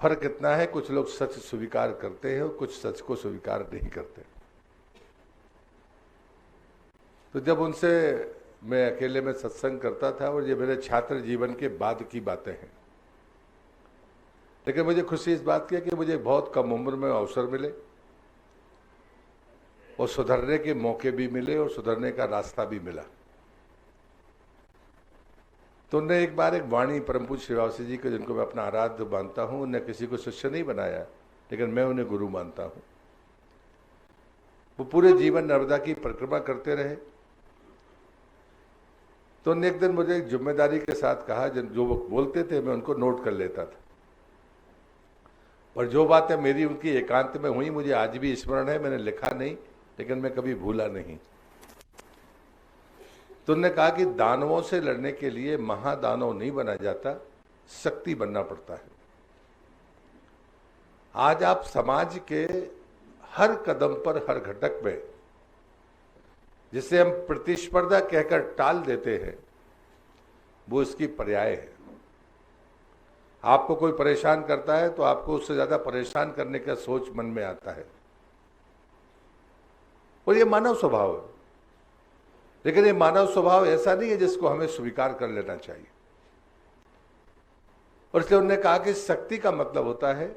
फर्क इतना है, कुछ लोग सच स्वीकार करते हैं और कुछ सच को स्वीकार नहीं करते। तो जब उनसे मैं अकेले में सत्संग करता था, और ये मेरे छात्र जीवन के बाद की बातें हैं, लेकिन मुझे खुशी इस बात की है कि मुझे बहुत कम उम्र में अवसर मिले और सुधरने के मौके भी मिले और सुधरने का रास्ता भी मिला। तो उन्होंने एक बार एक वाणी परम पूज्य श्रीवासी जी को, जिनको मैं अपना आराध्य मानता हूं, उन्हें किसी को शिष्य नहीं बनाया, लेकिन मैं उन्हें गुरु मानता हूं। वो पूरे जीवन नर्मदा की परिक्रमा करते रहे। तो उन्होंने एक दिन मुझे एक जिम्मेदारी के साथ कहा, जो वो बोलते थे मैं उनको नोट कर लेता था, पर जो बातें मेरी उनकी एकांत में हुई मुझे आज भी स्मरण है। मैंने लिखा नहीं, लेकिन मैं कभी भूला नहीं। तो उन्होंने कहा कि दानवों से लड़ने के लिए महादानव नहीं बना जाता, शक्ति बनना पड़ता है। आज आप समाज के हर कदम पर, हर घटक में, जिसे हम प्रतिस्पर्धा कहकर टाल देते हैं, वो इसकी पर्याय है। आपको कोई परेशान करता है तो आपको उससे ज्यादा परेशान करने का सोच मन में आता है, और ये मानव स्वभाव है। लेकिन ये मानव स्वभाव ऐसा नहीं है जिसको हमें स्वीकार कर लेना चाहिए। और इसलिए उन्होंने कहा कि शक्ति का मतलब होता है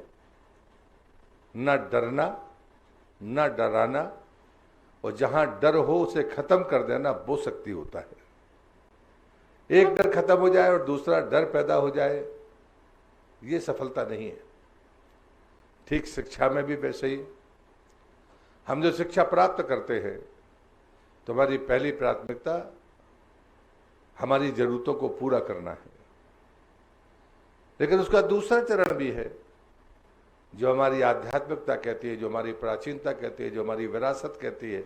न डरना, न डराना, और जहां डर हो उसे खत्म कर देना, वो शक्ति होता है। एक डर खत्म हो जाए और दूसरा डर पैदा हो जाए, ये सफलता नहीं है। ठीक शिक्षा में भी वैसे ही, हम जो शिक्षा प्राप्त करते हैं तो हमारी पहली प्राथमिकता हमारी जरूरतों को पूरा करना है, लेकिन उसका दूसरा चरण भी है जो हमारी आध्यात्मिकता कहती है, जो हमारी प्राचीनता कहती है, जो हमारी विरासत कहती है,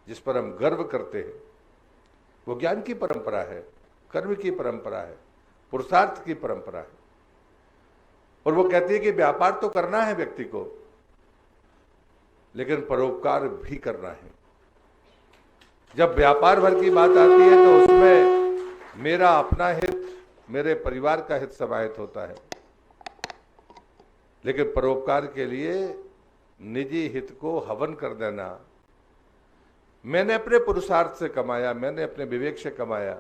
जिस पर हम गर्व करते हैं। वो ज्ञान की परंपरा है, कर्म की परंपरा है, पुरुषार्थ की परंपरा है। और वो कहती है कि व्यापार तो करना है व्यक्ति को, लेकिन परोपकार भी करना है। जब व्यापार भर की बात आती है तो उसमें मेरा अपना हित, मेरे परिवार का हित समाहित होता है, लेकिन परोपकार के लिए निजी हित को हवन कर देना, मैंने अपने पुरुषार्थ से कमाया, मैंने अपने विवेक से कमाया,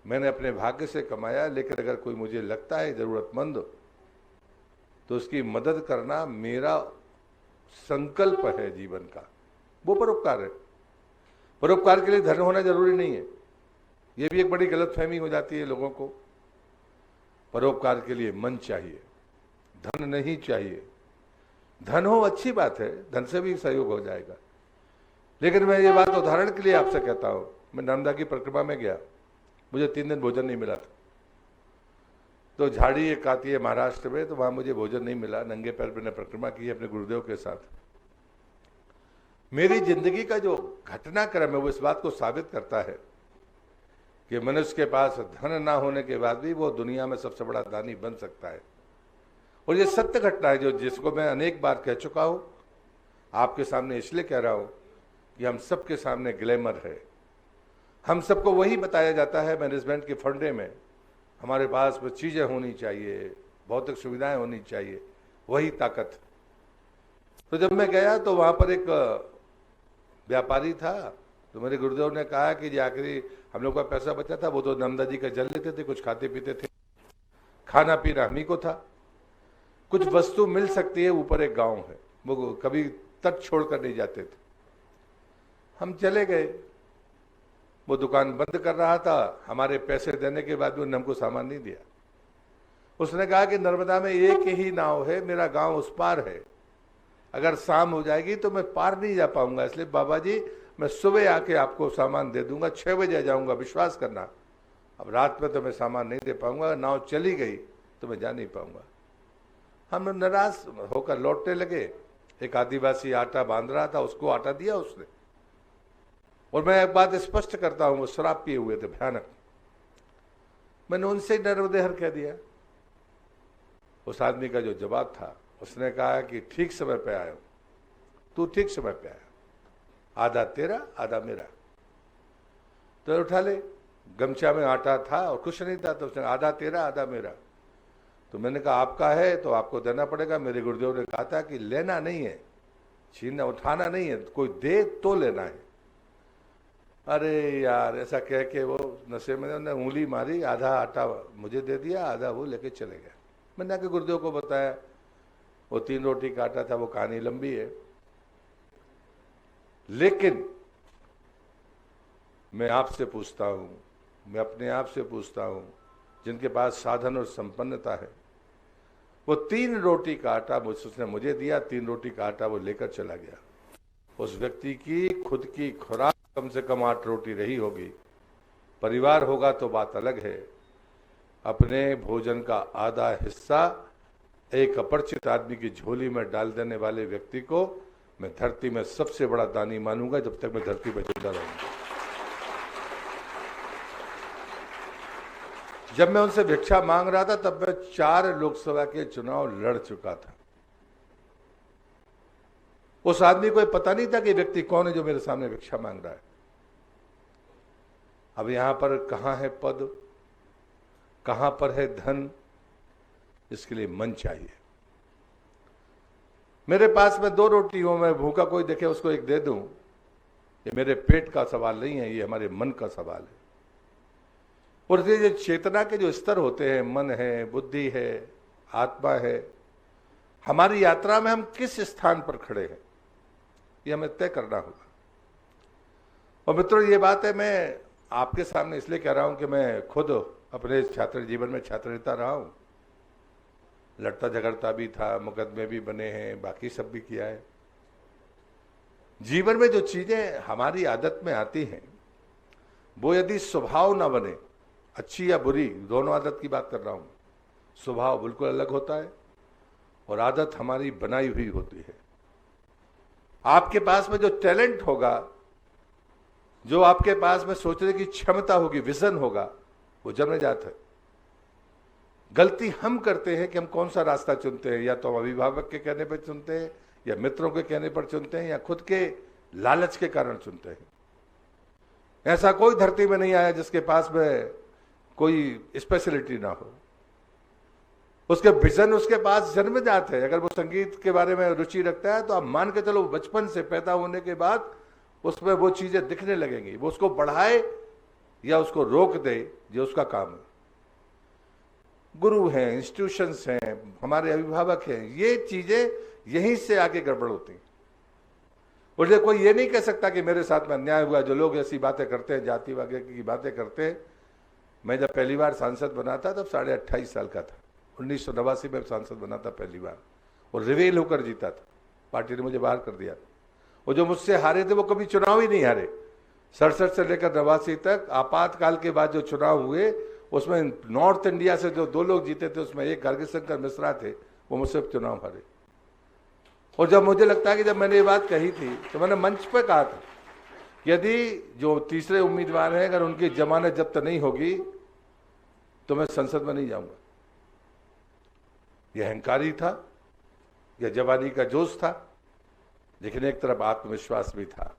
मैंने अपने भाग्य से कमाया, लेकिन अगर कोई मुझे लगता है जरूरतमंद तो उसकी मदद करना मेरा संकल्प है जीवन का, वो परोपकार है। परोपकार के लिए धन होना जरूरी नहीं है, ये भी एक बड़ी गलतफहमी हो जाती है लोगों को। परोपकार के लिए मन चाहिए, धन नहीं चाहिए। धन हो अच्छी बात है, धन से भी सहयोग हो जाएगा, लेकिन मैं ये बात उदाहरण के लिए आपसे कहता हूं। मैं नर्मदा की परिक्रमा में गया, मुझे 3 दिन भोजन नहीं मिला था। तो झाड़ी एक आती है महाराष्ट्र में, तो वहां मुझे भोजन नहीं मिला। नंगे पैर मैंने परिक्रमा की अपने गुरुदेव के साथ। मेरी जिंदगी का जो घटनाक्रम है वो इस बात को साबित करता है कि मनुष्य के पास धन ना होने के बाद भी वो दुनिया में सबसे बड़ा दानी बन सकता है। और ये सत्य घटना है, जो जिसको मैं अनेक बार कह चुका हूं, आपके सामने इसलिए कह रहा हूं कि हम सबके सामने ग्लैमर है। हम सबको वही बताया जाता है मैनेजमेंट के फंडे में, हमारे पास वो चीजें होनी चाहिए, भौतिक सुविधाएं होनी चाहिए, वही ताकत। तो जब मैं गया तो वहां पर एक व्यापारी था, तो मेरे गुरुदेव ने कहा कि जो आखिरी हम लोग का पैसा बचा था वो तो नर्मदा जी का जल लेते थे, कुछ खाते पीते थे, खाना पीना हम ही को था। कुछ वस्तु मिल सकती है, ऊपर एक गांव है, वो कभी तट छोड़कर नहीं जाते थे। हम चले गए, वो दुकान बंद कर रहा था। हमारे पैसे देने के बाद भी उन्होंने हमको सामान नहीं दिया। उसने कहा कि नर्मदा में एक ही नाव है, मेरा गांव उस पार है, अगर शाम हो जाएगी तो मैं पार नहीं जा पाऊंगा, इसलिए बाबा जी मैं सुबह आके आपको सामान दे दूंगा, 6 बजे जाऊंगा, विश्वास करना। अब रात में तो मैं सामान नहीं दे पाऊंगा, नाव चली गई तो मैं जा नहीं पाऊंगा। हम नाराज होकर लौटने लगे। एक आदिवासी आटा बांध रहा था, उसको आटा दिया उसने। और मैं एक बात स्पष्ट करता हूं, वो शराब पिए हुए थे भयानक। मैंने उनसे नर्मदेहर कह दिया। उस आदमी का जो जवाब था, उसने कहा कि ठीक समय पे आया, तू ठीक समय पे आया, आधा तेरा आधा मेरा। तो उठा ले, गमछा में आटा था और कुछ नहीं था, तो उसने आधा तेरा आधा मेरा। तो मैंने कहा आपका है तो आपको देना पड़ेगा। मेरे गुरुदेव ने कहा था कि लेना नहीं है, छीनना उठाना नहीं है, कोई दे तो लेना है। अरे यार, ऐसा कह के वो नशे में उन्होंने उंगली मारी, आधा आटा मुझे दे दिया, आधा वो लेके चले गए। मैंने आके गुरुदेव को बताया, वो 3 रोटी का आटा था। वो कहानी लंबी है, लेकिन मैं आपसे पूछता हूं, मैं अपने आप से पूछता हूं, जिनके पास साधन और संपन्नता है, वो 3 रोटी का आटा उसने मुझे दिया, 3 रोटी का आटा वो लेकर चला गया। उस व्यक्ति की खुद की खुराक कम से कम 8 रोटी रही होगी। परिवार होगा तो बात अलग है। अपने भोजन का आधा हिस्सा एक अपरिचित आदमी की झोली में डाल देने वाले व्यक्ति को मैं धरती में सबसे बड़ा दानी मानूंगा, जब तक मैं धरती पर जिंदा रहूंगा। जब मैं उनसे भिक्षा मांग रहा था तब मैं 4 लोकसभा के चुनाव लड़ चुका था। उस आदमी को पता नहीं था कि व्यक्ति कौन है जो मेरे सामने भिक्षा मांग रहा है। अब यहां पर कहां है पद, कहां पर है धन, इसके लिए मन चाहिए। मेरे पास में 2 रोटी हो, मैं भूखा कोई देखे उसको एक दे दूं, ये मेरे पेट का सवाल नहीं है, ये हमारे मन का सवाल है। और ये चेतना के जो स्तर होते हैं, मन है, बुद्धि है, आत्मा है, हमारी यात्रा में हम किस स्थान पर खड़े हैं, ये हमें तय करना होगा। और मित्रों, ये बात है मैं आपके सामने इसलिए कह रहा हूं कि मैं खुद अपने छात्र जीवन में छात्र नेता रहा हूं, लड़ता झगड़ता भी था, मुकदमे भी बने हैं, बाकी सब भी किया है। जीवन में जो चीजें हमारी आदत में आती हैं, वो यदि स्वभाव ना बने, अच्छी या बुरी, दोनों आदत की बात कर रहा हूं। स्वभाव बिल्कुल अलग होता है और आदत हमारी बनाई हुई होती है। आपके पास में जो टैलेंट होगा, जो आपके पास में सोचने की क्षमता होगी, विजन होगा, वो जन्मजात है। गलती हम करते हैं कि हम कौन सा रास्ता चुनते हैं, या तो हम अभिभावक के कहने पर चुनते हैं, या मित्रों के कहने पर चुनते हैं, या खुद के लालच के कारण चुनते हैं। ऐसा कोई धरती में नहीं आया जिसके पास में कोई स्पेशलिटी ना हो। उसके विजन उसके पास जन्मजात है। अगर वो संगीत के बारे में रुचि रखता है तो आप मान के चलो बचपन से पैदा होने के बाद उसमें वो चीजें दिखने लगेंगी। वो उसको बढ़ाए या उसको रोक दे, ये उसका काम है। गुरु हैं, इंस्टीट्यूशंस हैं, हमारे अभिभावक हैं, ये चीजें यहीं से आगे गड़बड़ होती हैं। और ये कोई ये नहीं कह सकता कि मेरे साथ में अन्याय हुआ। जो लोग ऐसी बातें करते हैं, जाति वगैरह की बातें करते हैं, मैं जब पहली बार सांसद बना था तब 28.5 साल का था। 1989 में सांसद बना था पहली बार, और रिवेल होकर जीता था। पार्टी ने मुझे बाहर कर दिया। और जो मुझसे हारे थे वो कभी चुनाव ही नहीं हारे। 67 से लेकर 89 तक आपातकाल के बाद जो चुनाव हुए, उसमें नॉर्थ इंडिया से जो 2 लोग जीते थे, उसमें एक गार्गी शंकर मिश्रा थे, वो मुझसे चुनाव हारे। और जब मुझे लगता है कि जब मैंने ये बात कही थी तो मैंने मंच पर कहा था, यदि जो तीसरे उम्मीदवार हैं अगर उनकी जमानत जब्त नहीं होगी तो मैं संसद में नहीं जाऊंगा। यह अहंकारी था, यह जवानी का जोश था, लेकिन एक तरफ आत्मविश्वास भी था।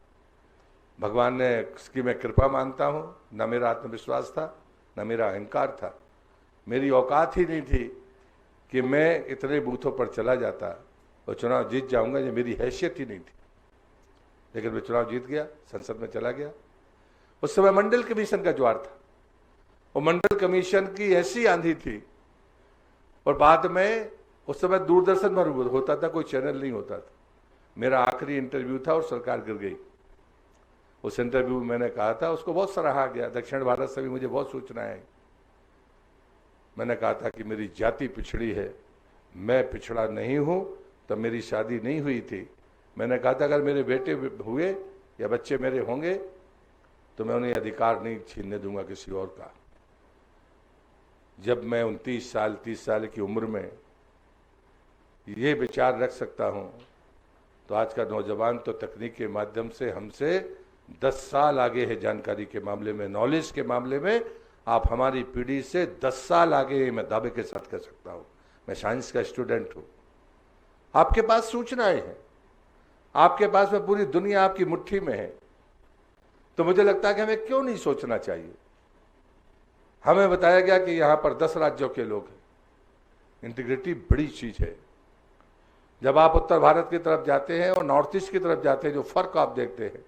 भगवान ने उसकी मैं कृपा मानता हूं। न मेरा आत्मविश्वास था, न मेरा अहंकार था। मेरी औकात ही नहीं थी कि मैं इतने बूथों पर चला जाता और चुनाव जीत जाऊंगा, ये मेरी हैसियत ही नहीं थी। लेकिन मैं चुनाव जीत गया, संसद में चला गया। उस समय मंडल कमीशन का ज्वार था, और मंडल कमीशन की ऐसी आंधी थी। और बाद में उस समय दूरदर्शन पर होता था, कोई चैनल नहीं होता था। मेरा आखिरी इंटरव्यू था और सरकार गिर गई। उस इंटरव्यू में मैंने कहा था, उसको बहुत सराहा गया। दक्षिण भारत से भी मुझे बहुत सूचनाएं आई। मैंने कहा था कि मेरी जाति पिछड़ी है, मैं पिछड़ा नहीं हूं, तब मेरी शादी नहीं हुई थी। मैंने कहा था अगर मेरे बेटे हुए या बच्चे मेरे होंगे तो मैं उन्हें अधिकार नहीं छीनने दूंगा किसी और का। जब मैं 29 साल 30 साल की उम्र में ये विचार रख सकता हूं, तो आज का नौजवान तो तकनीक के माध्यम से हमसे 10 साल आगे है। जानकारी के मामले में, नॉलेज के मामले में आप हमारी पीढ़ी से 10 साल आगे हैं, मैं दावे के साथ कह सकता हूं। मैं साइंस का स्टूडेंट हूं। आपके पास सूचनाएं हैं, आपके पास में पूरी दुनिया आपकी मुट्ठी में है। तो मुझे लगता है कि हमें क्यों नहीं सोचना चाहिए। हमें बताया गया कि यहां पर 10 राज्यों के लोग हैं, इंटीग्रिटी बड़ी चीज है। जब आप उत्तर भारत की तरफ जाते हैं और नॉर्थ ईस्ट की तरफ जाते हैं, जो फर्क आप देखते हैं,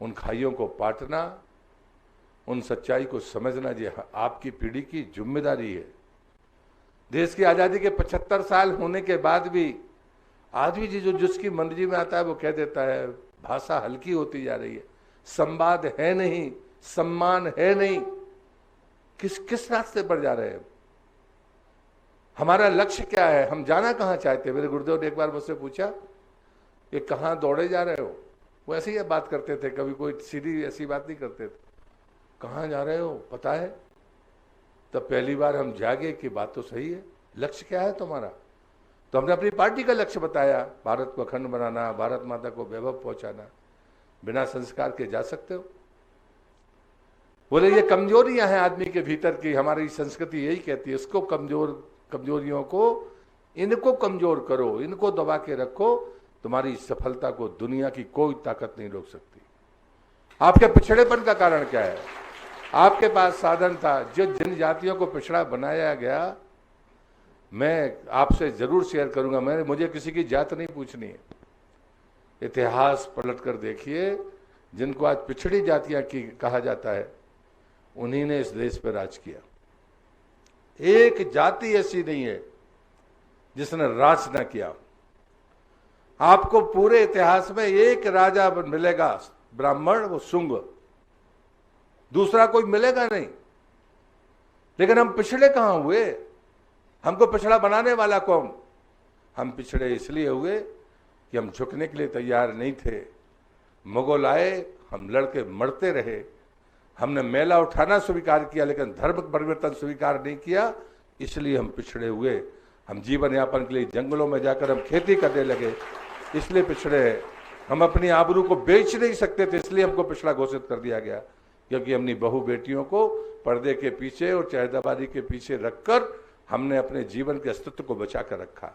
उन खाइयों को पाटना, उन सच्चाई को समझना, ये आपकी पीढ़ी की जिम्मेदारी है। देश की आजादी के 75 साल होने के बाद भी आदमी जी जो जिसकी मंदी में आता है वो कह देता है भाषा हल्की होती जा रही है, संवाद है नहीं, सम्मान है नहीं। किस रास्ते पर जा रहे हैं? हमारा लक्ष्य क्या है? हम जाना कहाँ चाहते हैं? मेरे गुरुदेव ने एक बार मुझसे पूछा कि कहाँ दौड़े जा रहे हो? वो ऐसे ही बात करते थे, कभी कोई सीधी ऐसी बात नहीं करते थे। कहाँ जा रहे हो पता है? तब पहली बार हम जागे कि बात तो सही है, लक्ष्य क्या है तुम्हारा? तो हमने अपनी पार्टी का लक्ष्य बताया, भारत को अखंड बनाना, भारत माता को वैभव पहुंचाना। बिना संस्कार के जा सकते हो? बोले ये कमजोरियां हैं आदमी के भीतर की, हमारी संस्कृति यही कहती है, इसको कमजोरियों को, इनको कमजोर करो, इनको दबा के रखो, तुम्हारी सफलता को दुनिया की कोई ताकत नहीं रोक सकती। आपके पिछड़ेपन का कारण क्या है? आपके पास साधन था, जो जिन जातियों को पिछड़ा बनाया गया, मैं आपसे जरूर शेयर करूंगा। मुझे किसी की जात नहीं पूछनी है। इतिहास पलट कर देखिए, जिनको आज पिछड़ी जातियां की कहा जाता है, उन्हीं ने इस देश पर राज किया। एक जाति ऐसी नहीं है जिसने राज ना किया। आपको पूरे इतिहास में एक राजा मिलेगा ब्राह्मण, वो शुंग, दूसरा कोई मिलेगा नहीं। लेकिन हम पिछड़े कहां हुए? हमको पिछड़ा बनाने वाला कौन? हम पिछड़े इसलिए हुए कि हम झुकने के लिए तैयार नहीं थे। मुगल आए, हम लड़के मरते रहे। हमने मेला उठाना स्वीकार किया, लेकिन धर्म परिवर्तन स्वीकार नहीं किया, इसलिए हम पिछड़े हुए। हम जीवन यापन के लिए जंगलों में जाकर हम खेती करने लगे, इसलिए पिछड़े हैं। हम अपनी आबरू को बेच नहीं सकते थे, इसलिए हमको पिछड़ा घोषित कर दिया गया, क्योंकि हमने बहू बेटियों को पर्दे के पीछे और चाहदाबाजी के पीछे रखकर हमने अपने जीवन के अस्तित्व को बचा कर रखा।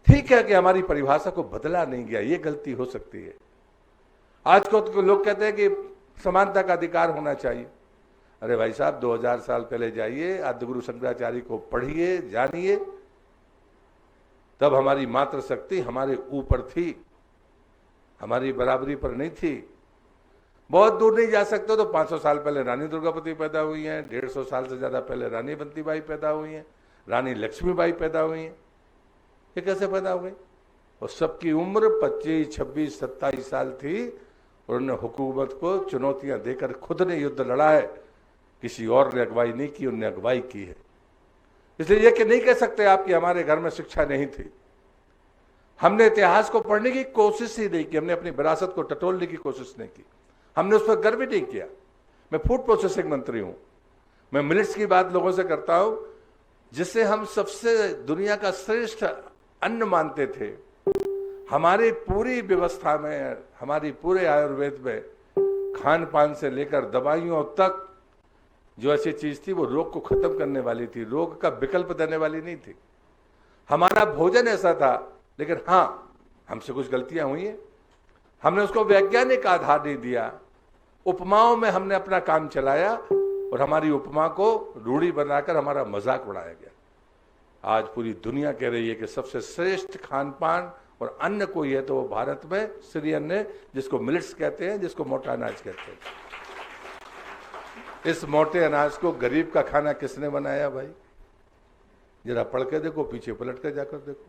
ठीक है कि हमारी परिभाषा को बदला नहीं गया, ये गलती हो सकती है। आज को तो लोग कहते हैं कि समानता का अधिकार होना चाहिए। अरे भाई साहब, 2000 साल पहले जाइए, आदिगुरु शंकराचार्य को पढ़िए, जानिए, तब हमारी मातृशक्ति हमारे ऊपर थी, हमारी बराबरी पर नहीं थी। बहुत दूर नहीं जा सकते तो 500 साल पहले रानी दुर्गावती पैदा हुई हैं, 150 साल से ज्यादा पहले रानी बंसीबाई पैदा हुई हैं, रानी लक्ष्मीबाई पैदा हुई हैं। ये कैसे पैदा हो गई? और सबकी उम्र 25, 26, 27 साल थी, और उन्होंने हुकूमत को चुनौतियां देकर खुद ने युद्ध लड़ा है, किसी और ने अगुवाई नहीं की, उन्होंने अगुवाई की है। इसलिए ये कि नहीं कह सकते आप कि हमारे घर में शिक्षा नहीं थी। हमने इतिहास को पढ़ने की कोशिश ही नहीं की, हमने अपनी विरासत को टटोलने की कोशिश नहीं की, हमने उस पर गर्व ही नहीं किया। मैं फूड प्रोसेसिंग मंत्री हूं, मैं मिलेट्स की बात लोगों से करता हूं, जिसे हम सबसे दुनिया का श्रेष्ठ अन्न मानते थे। हमारी पूरी व्यवस्था में, हमारी पूरे आयुर्वेद में, खान पान से लेकर दवाइयों तक जो ऐसी चीज थी वो रोग को खत्म करने वाली थी, रोग का विकल्प देने वाली नहीं थी। हमारा भोजन ऐसा था, लेकिन हाँ, हमसे कुछ गलतियां हुई हैं, हमने उसको वैज्ञानिक आधार नहीं दिया। उपमाओं में हमने अपना काम चलाया और हमारी उपमा को रूढ़ी बनाकर हमारा मजाक उड़ाया गया। आज पूरी दुनिया कह रही है कि सबसे श्रेष्ठ खान पान और अन्न कोई है तो वो भारत में श्री अन्न है, जिसको मिलेट्स कहते हैं, जिसको मोटा अनाज कहते हैं। इस मोटे अनाज को गरीब का खाना किसने बनाया भाई? जरा पढ़ के देखो, पीछे पलट कर जाकर देखो।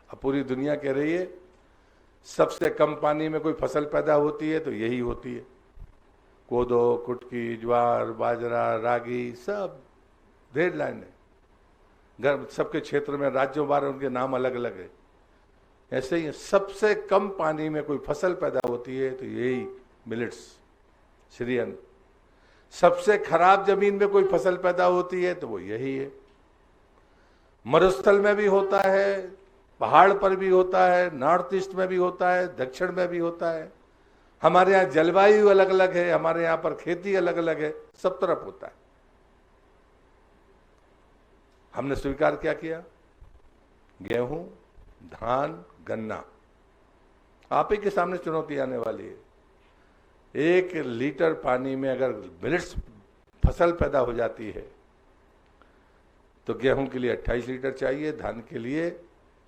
अब पूरी दुनिया कह रही है सबसे कम पानी में कोई फसल पैदा होती है तो यही होती है। कोदो, कुटकी, ज्वार, बाजरा, रागी, सब ढेर लाइन है। सबके क्षेत्र में राज्यों बार उनके नाम अलग अलग है। ऐसे ही सबसे कम पानी में कोई फसल पैदा होती है तो यही मिलेट्स, श्री अन्न। सबसे खराब जमीन में कोई फसल पैदा होती है तो वो यही है। मरुस्थल में भी होता है, पहाड़ पर भी होता है, नॉर्थ ईस्ट में भी होता है, दक्षिण में भी होता है। हमारे यहाँ जलवायु अलग अलग है, हमारे यहाँ पर खेती अलग अलग है, सब तरफ होता है। हमने स्वीकार क्या किया? गेहूं, धान, गन्ना। आप ही के सामने चुनौती आने वाली है। 1 लीटर पानी में अगर मिलेट्स फसल पैदा हो जाती है तो गेहूं के लिए 28 लीटर चाहिए, धान के लिए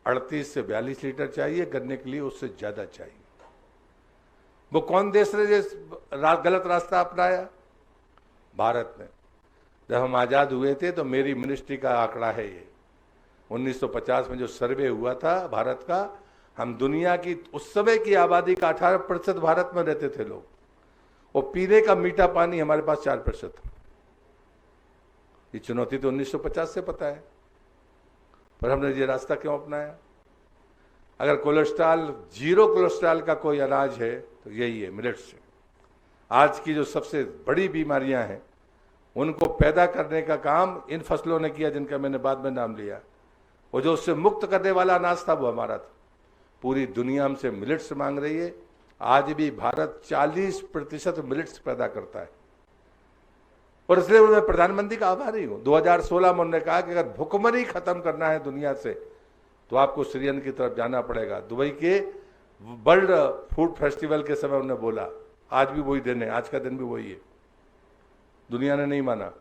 38 से 42 लीटर चाहिए, गन्ने के लिए उससे ज्यादा चाहिए। वो कौन देश ने गलत रास्ता अपनाया? भारत ने। जब हम आजाद हुए थे तो मेरी मिनिस्ट्री का आंकड़ा है ये, 1950 में जो सर्वे हुआ था भारत का, हम दुनिया की उस समय की आबादी का 18% भारत में रहते थे लोग, और पीने का मीठा पानी हमारे पास 4% था। ये चुनौती तो 1950 से पता है, पर हमने ये रास्ता क्यों अपनाया? अगर कोलेस्ट्रॉल, जीरो कोलेस्ट्रॉल का कोई अनाज है तो यही है, मिलेट्स से। आज की जो सबसे बड़ी बीमारियां हैं उनको पैदा करने का काम इन फसलों ने किया जिनका मैंने बाद में नाम लिया, और जो उससे मुक्त करने वाला अनाज था वो हमारा था। पूरी दुनिया हमसे मिलेट्स मांग रही है। आज भी भारत 40% मिलेट्स पैदा करता है, और इसलिए मैं प्रधानमंत्री का आभारी हूं। 2016 में उन्होंने कहा कि अगर भुखमरी खत्म करना है दुनिया से तो आपको सीरियन की तरफ जाना पड़ेगा। दुबई के वर्ल्ड फूड फेस्टिवल के समय उन्होंने बोला, आज भी वही दिन है, आज का दिन भी वही है। दुनिया ने नहीं माना।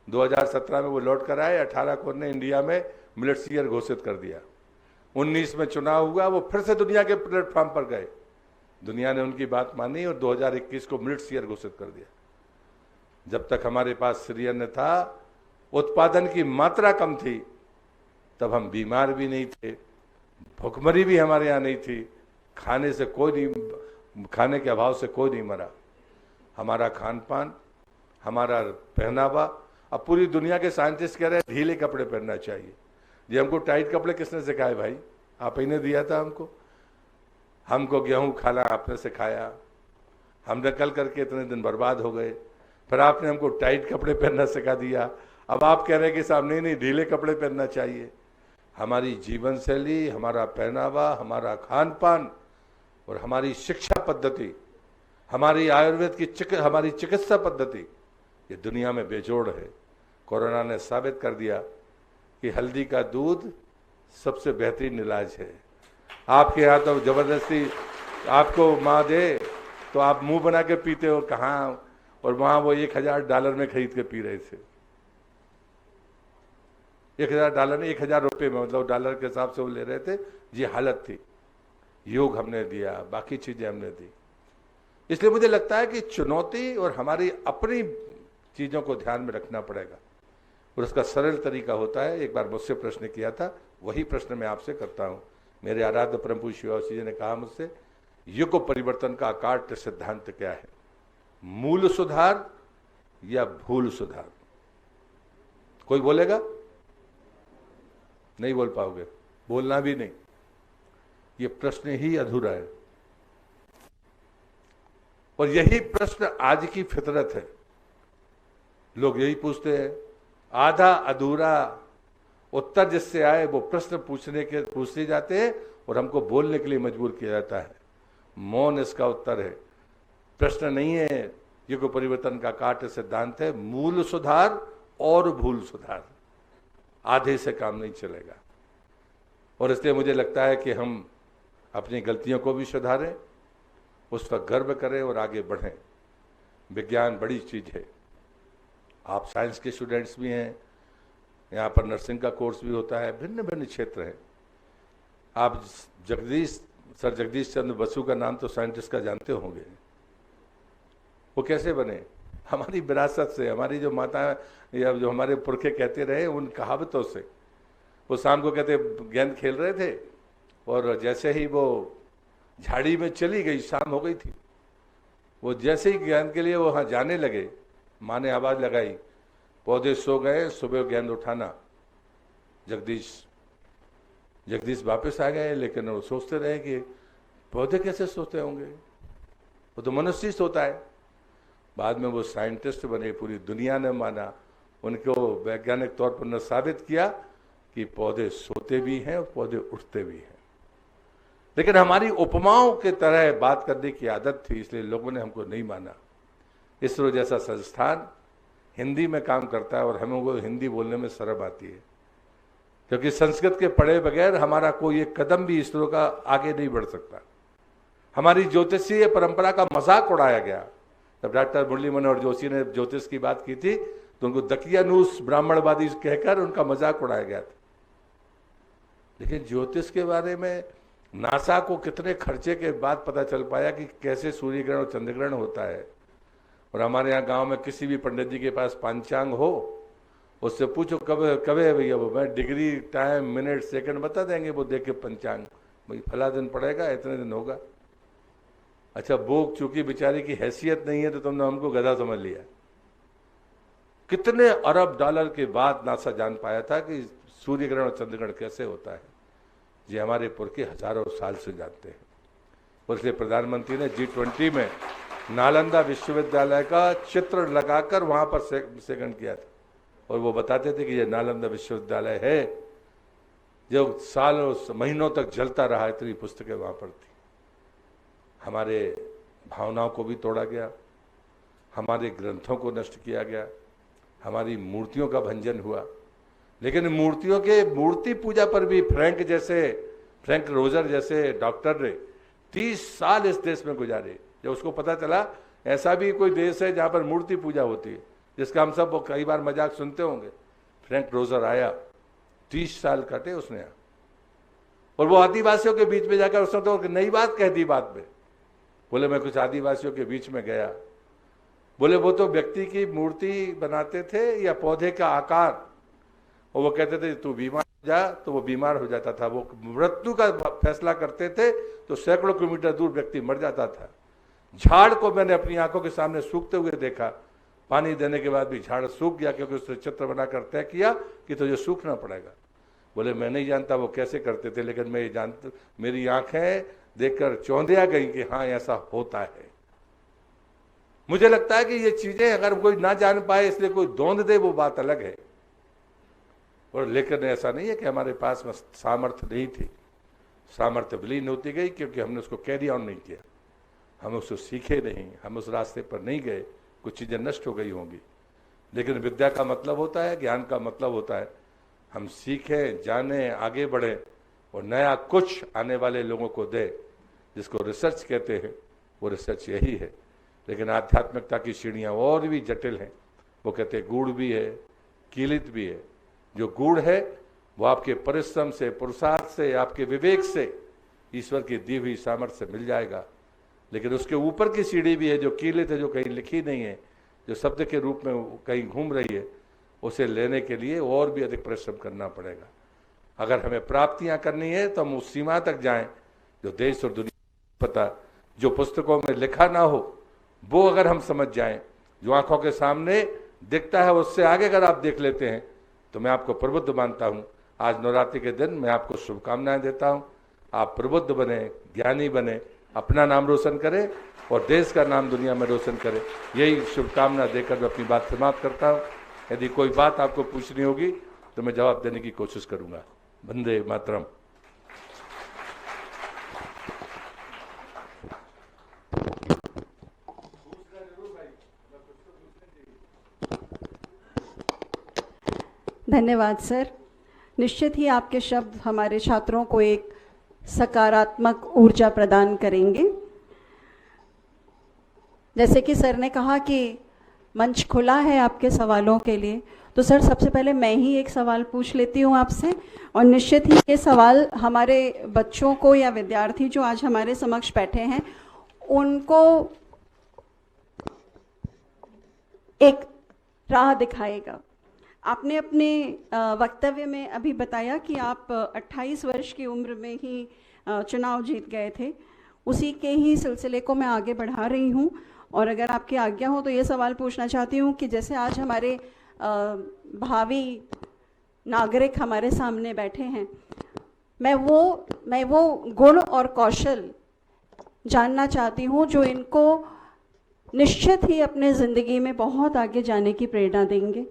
2017 में वो लौट कर आए, 18 को उन्होंने इंडिया में मिलेट्स ईयर घोषित कर दिया। 19 में चुनाव हुआ, वो फिर से दुनिया के प्लेटफॉर्म पर गए, दुनिया ने उनकी बात मानी और 2021 को मिलेट्स ईयर घोषित कर दिया। जब तक हमारे पास सीरियन था, उत्पादन की मात्रा कम थी, तब हम बीमार भी नहीं थे, भुखमरी भी हमारे यहाँ नहीं थी, खाने से कोई नहीं, खाने के अभाव से कोई नहीं मरा। हमारा खान पान, हमारा पहनावा, अब पूरी दुनिया के साइंटिस्ट कह रहे हैं ढीले कपड़े पहनना चाहिए। ये हमको टाइट कपड़े किसने सिखाए भाई? आप ही ने दिया था हमको। हमको गेहूं खाना आपने सिखाया, हम नकल करके इतने दिन बर्बाद हो गए, फिर आपने हमको टाइट कपड़े पहनना सिखा दिया। अब आप कह रहे हैं कि सामने नहीं, ढीले कपड़े पहनना चाहिए। हमारी जीवन शैली, हमारा पहनावा, हमारा खान पान और हमारी शिक्षा पद्धति, हमारी आयुर्वेद की हमारी चिकित्सा पद्धति, ये दुनिया में बेजोड़ है। कोरोना ने साबित कर दिया कि हल्दी का दूध सबसे बेहतरीन इलाज है। आपके यहाँ तो जबरदस्ती आपको माँ दे तो आप मुंह बना के पीते हो, कहाँ, और वहां वो $1000 में खरीद के पी रहे थे। $1000 नहीं, $1000 में, मतलब डॉलर के हिसाब से वो ले रहे थे। ये हालत थी। योग हमने दिया, बाकी चीजें हमने दी। इसलिए मुझे लगता है कि चुनौती और हमारी अपनी चीजों को ध्यान में रखना पड़ेगा, और उसका सरल तरीका होता है। एक बार मुझसे प्रश्न किया था, वही प्रश्न मैं आपसे करता हूं। मेरे आराध्य परम पूज्य शिवाजी जी ने कहा मुझसे, युग परिवर्तन का अकाट्य सिद्धांत क्या है? मूल सुधार या भूल सुधार? कोई बोलेगा? नहीं बोल पाओगे, बोलना भी नहीं। ये प्रश्न ही अधूरा है, और यही प्रश्न आज की फितरत है। लोग यही पूछते हैं, आधा अधूरा उत्तर जिससे आए वो प्रश्न पूछते जाते हैं, और हमको बोलने के लिए मजबूर किया जाता है। मौन इसका उत्तर है। प्रश्न नहीं है युग परिवर्तन का काट सिद्धांत है, मूल सुधार और भूल सुधार। आधे से काम नहीं चलेगा, और इसलिए मुझे लगता है कि हम अपनी गलतियों को भी सुधारें, उस पर गर्व करें और आगे बढ़ें। विज्ञान बड़ी चीज है। आप साइंस के स्टूडेंट्स भी हैं, यहाँ पर नर्सिंग का कोर्स भी होता है, भिन्न भिन्न क्षेत्र हैं। आप सर जगदीश चंद्र बसु का नाम तो साइंटिस्ट का जानते होंगे। वो कैसे बने? हमारी विरासत से, हमारी जो माता या जो हमारे पुरखे कहते रहे उन कहावतों से। वो शाम को कहते गेंद खेल रहे थे, और जैसे ही वो झाड़ी में चली गई, शाम हो गई थी, वो जैसे ही गेंद के लिए वहां जाने लगे, माँ ने आवाज लगाई, पौधे सो गए, सुबह गेंद उठाना। जगदीश वापस आ गए, लेकिन वो सोचते रहे कि पौधे कैसे सोते होंगे, वो तो मनुष्य सोता है। बाद में वो साइंटिस्ट बने, पूरी दुनिया ने माना, उनको वैज्ञानिक तौर पर न साबित किया कि पौधे सोते भी हैं और पौधे उठते भी हैं। लेकिन हमारी उपमाओं के तरह बात करने की आदत थी, इसलिए लोगों ने हमको नहीं माना। इसरो जैसा संस्थान हिंदी में काम करता है, और हमें वो हिंदी बोलने में शर्म आती है, क्योंकि संस्कृत के पढ़े बगैर हमारा कोई एक कदम भी इसरो का आगे नहीं बढ़ सकता। हमारी ज्योतिषीय परंपरा का मजाक उड़ाया गया। जब डॉक्टर मुरली मनोहर जोशी ने ज्योतिष की बात की थी, तो उनको दकियानूस ब्राह्मणवादी कहकर उनका मजाक उड़ाया गया था। लेकिन ज्योतिष के बारे में नासा को कितने खर्चे के बाद पता चल पाया कि कैसे सूर्य ग्रहण और चंद्र ग्रहण होता है। और हमारे यहाँ गांव में किसी भी पंडित जी के पास पंचांग हो, उससे पूछो कब कब है भैया, वो मैं डिग्री टाइम मिनट सेकंड बता देंगे, वो देख के पंचांग भाई फला दिन पड़ेगा, इतने दिन होगा। अच्छा, वो चूंकि बेचारी की हैसियत नहीं है तो तुमने हमको गधा समझ लिया। कितने अरब डॉलर के बाद नासा जान पाया था कि सूर्य ग्रहण और चंद्र ग्रहण कैसे होता है। ये हमारे पुरखे हजारों साल से जानते हैं। और इसलिए प्रधानमंत्री ने G20 में नालंदा विश्वविद्यालय का चित्र लगाकर वहां पर सेकंड किया था। और वो बताते थे कि ये नालंदा विश्वविद्यालय है जो सालों महीनों तक जलता रहा। इतनी पुस्तकें वहां पर थी। हमारे भावनाओं को भी तोड़ा गया, हमारे ग्रंथों को नष्ट किया गया, हमारी मूर्तियों का भंजन हुआ। लेकिन मूर्तियों के मूर्ति पूजा पर भी फ्रैंक रोजर जैसे डॉक्टर ने 30 साल इस देश में गुजारे। जब उसको पता चला ऐसा भी कोई देश है जहां पर मूर्ति पूजा होती है, जिसका हम सब कई बार मजाक सुनते होंगे, फ्रैंक रोजर आया, 30 साल काटे उसने। और वो आदिवासियों के बीच में जाकर उसने तो नई बात कह दी। बाद में बोले मैं कुछ आदिवासियों के बीच में गया, बोले वो तो व्यक्ति की मूर्ति बनाते थे या पौधे का आकार, और वो कहते थे तू बीमार हो जा, तो वो बीमार हो जाता था। वो मृत्यु का फैसला करते थे तो सैकड़ों किलोमीटर दूर व्यक्ति मर जाता था। झाड़ को मैंने अपनी आंखों के सामने सूखते हुए देखा, पानी देने के बाद भी झाड़ सूख गया, क्योंकि उसने चित्र बनाकर तय किया कि तुझे सूखना पड़ेगा। बोले मैं नहीं जानता वो कैसे करते थे, लेकिन मैं ये जानता, मेरी आंखें देखकर चौंधिया गई कि हाँ ऐसा होता है। मुझे लगता है कि ये चीजें अगर कोई ना जान पाए इसलिए कोई दौंध दे, वो बात अलग है। और लेकिन ऐसा नहीं है कि हमारे पास में सामर्थ्य नहीं थी। सामर्थ्य विलीन होती गई क्योंकि हमने उसको कैरी ऑन नहीं किया, हम उसको सीखे नहीं, हम उस रास्ते पर नहीं गए। कुछ चीजें नष्ट हो गई होंगी। लेकिन विद्या का मतलब होता है, ज्ञान का मतलब होता है हम सीखें, जानें, आगे बढ़ें और नया कुछ आने वाले लोगों को दें, जिसको रिसर्च कहते हैं। वो रिसर्च यही है। लेकिन आध्यात्मिकता की सीढ़ियाँ और भी जटिल हैं। वो कहते हैं गूढ़ भी है, कीलित भी है। जो गूढ़ है वो आपके परिश्रम से, पुरुषार्थ से, आपके विवेक से ईश्वर की दी हुई सामर्थ्य से मिल जाएगा। लेकिन उसके ऊपर की सीढ़ी भी है जो कीलित है, जो कहीं लिखी नहीं है, जो शब्द के रूप में कहीं घूम रही है। उसे लेने के लिए और भी अधिक परिश्रम करना पड़ेगा। अगर हमें प्राप्तियां करनी है तो हम उस सीमा तक जाएं जो देश और दुनिया पता, जो पुस्तकों में लिखा ना हो वो अगर हम समझ जाएं, जो आंखों के सामने दिखता है उससे आगे अगर आप देख लेते हैं तो मैं आपको प्रबुद्ध मानता हूं। आज नवरात्रि के दिन मैं आपको शुभकामनाएं देता हूं। आप प्रबुद्ध बने, ज्ञानी बने, अपना नाम रोशन करें और देश का नाम दुनिया में रोशन करें। यही शुभकामना देकर मैं अपनी बात समाप्त करता हूं। यदि कोई बात आपको पूछनी होगी तो मैं जवाब देने की कोशिश करूंगा। वंदे मातरम। धन्यवाद सर। निश्चित ही आपके शब्द हमारे छात्रों को एक सकारात्मक ऊर्जा प्रदान करेंगे। जैसे कि सर ने कहा कि मंच खुला है आपके सवालों के लिए, तो सर सबसे पहले मैं ही एक सवाल पूछ लेती हूँ आपसे। और निश्चित ही ये सवाल हमारे बच्चों को या विद्यार्थी जो आज हमारे समक्ष बैठे हैं उनको एक राह दिखाएगा। आपने अपने वक्तव्य में अभी बताया कि आप 28 वर्ष की उम्र में ही चुनाव जीत गए थे। उसी के ही सिलसिले को मैं आगे बढ़ा रही हूँ और अगर आपकी आज्ञा हो तो ये सवाल पूछना चाहती हूँ कि जैसे आज हमारे भावी नागरिक हमारे सामने बैठे हैं, मैं वो गुण और कौशल जानना चाहती हूँ जो इनको निश्चित ही अपने ज़िंदगी में बहुत आगे जाने की प्रेरणा देंगे।